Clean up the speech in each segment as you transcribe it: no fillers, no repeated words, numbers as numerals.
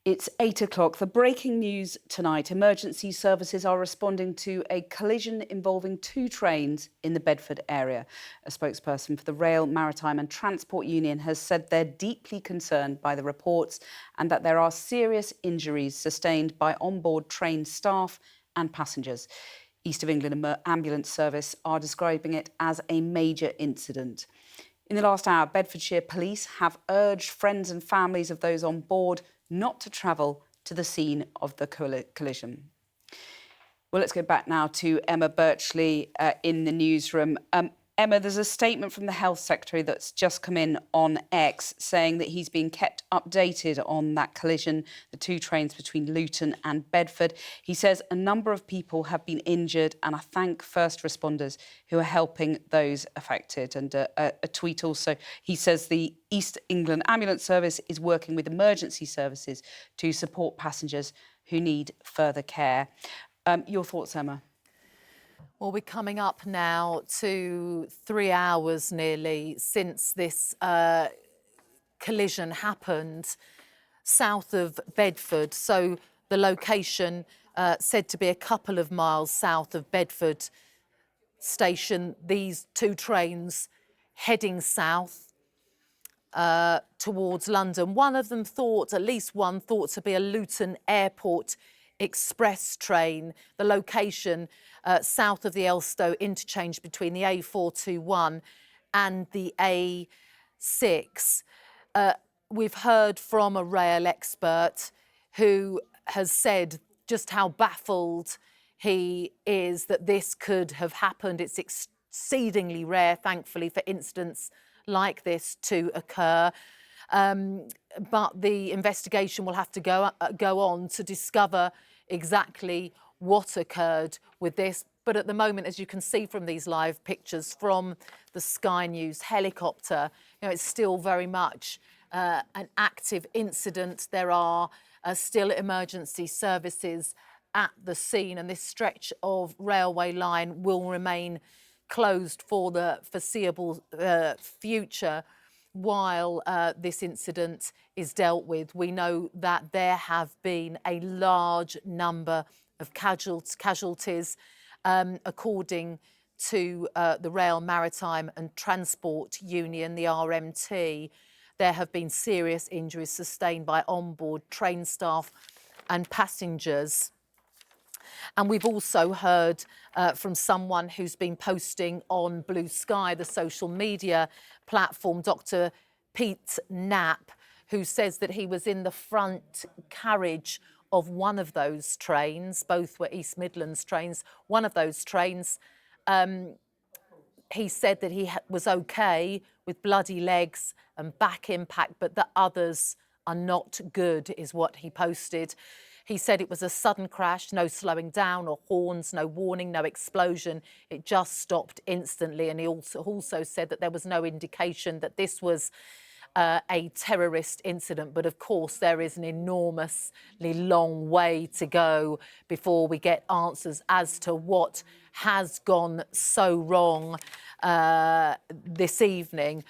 It's 8 o'clock. The breaking news tonight. Emergency services are responding to a collision involving two trains in the Bedford area. A spokesperson for the Rail, Maritime and Transport Union has said they're deeply concerned by the reports and that there are serious injuries sustained by onboard train staff and passengers. East of England Ambulance Service are describing it as a major incident. In the last hour, Bedfordshire Police have urged friends and families of those on board not to travel to the scene of the collision. Well, let's go back now to Emma Birchley in the newsroom. Emma, there's a statement from the Health Secretary that's just come in on X saying that he's being kept updated on that collision, the two trains between Luton and Bedford. He says a number of people have been injured and I thank first responders who are helping those affected. And a tweet also, he says the East England Ambulance Service is working with emergency services to support passengers who need further care. Your thoughts, Emma? Well, we're coming up now to 3 hours nearly since this collision happened south of Bedford. So the location said to be a couple of miles south of Bedford station. These two trains heading south towards London. One of them at least one thought to be a Luton Airport Express train. The location south of the Elstow interchange between the A421 and the A6. We've heard from a rail expert who has said just how baffled he is that this could have happened. It's exceedingly rare, thankfully, for incidents like this to occur. But the investigation will have to go on to discover exactly what occurred with this. But at the moment, as you can see from these live pictures from the Sky News helicopter, it's still very much an active incident. There are still emergency services at the scene, and this stretch of railway line will remain closed for the foreseeable future while this incident is dealt with. We know that there have been a large number of casualties. According to the Rail, Maritime and Transport Union, the RMT, there have been serious injuries sustained by onboard train staff and passengers. And we've also heard from someone who's been posting on Blue Sky, the social media platform, Dr. Pete Knapp, who says that he was in the front carriage of one of those trains. Both were East Midlands trains. One of those trains, he said that he was okay with bloody legs and back impact, but the others are not good, is what he posted. He said it was a sudden crash, no slowing down or horns, no warning, no explosion. It just stopped instantly. And he also said that there was no indication that this was a terrorist incident. But of course, there is an enormously long way to go before we get answers as to what has gone so wrong this evening.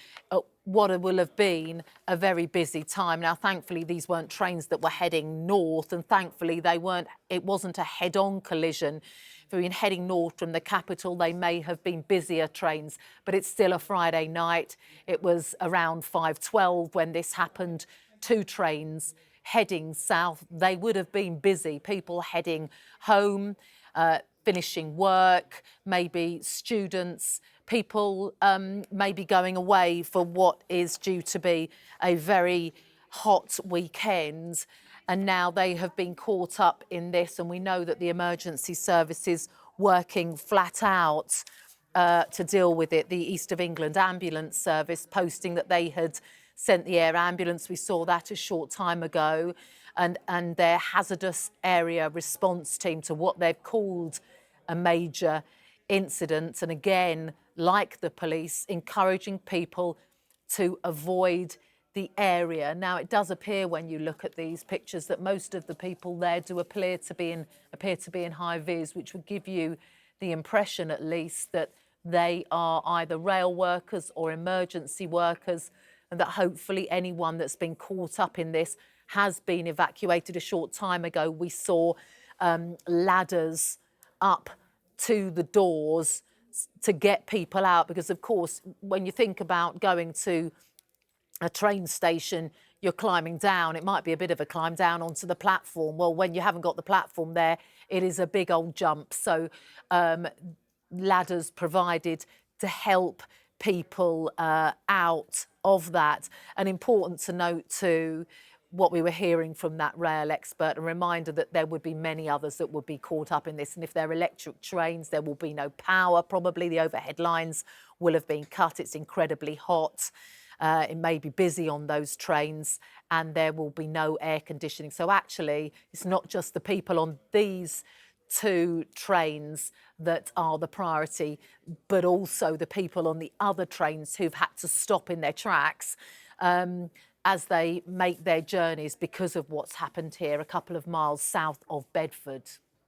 What will have been a very busy time. Now, thankfully, these weren't trains that were heading north, and thankfully it wasn't a head-on collision. If we'd been heading north from the capital, they may have been busier trains, but it's still a Friday night. It was around 5:12 when this happened. Two trains heading south. They would have been busy. People heading home, finishing work, maybe students, people maybe going away for what is due to be a very hot weekend. And now they have been caught up in this, and we know that the emergency service is working flat out to deal with it. The East of England Ambulance Service posting that they had sent the air ambulance. We saw that a short time ago. And their hazardous area response team to what they've called a major incident. And again, like the police, encouraging people to avoid the area. Now, it does appear when you look at these pictures that most of the people there do appear to be in high vis, which would give you the impression, at least, that they are either rail workers or emergency workers, and that hopefully anyone that's been caught up in this has been evacuated a short time ago. We saw ladders up to the doors to get people out, because of course when you think about going to a train station, you're climbing down. It might be a bit of a climb down onto the platform. Well, when you haven't got the platform there, it is a big old jump. So ladders provided to help people out of that. And important to note too, what we were hearing from that rail expert, a reminder that there would be many others that would be caught up in this. And if they're electric trains, there will be no power. Probably the overhead lines will have been cut. It's incredibly hot. It may be busy on those trains, and there will be no air conditioning. So actually, it's not just the people on these two trains that are the priority, but also the people on the other trains who've had to stop in their tracks as they make their journeys because of what's happened here a couple of miles south of Bedford.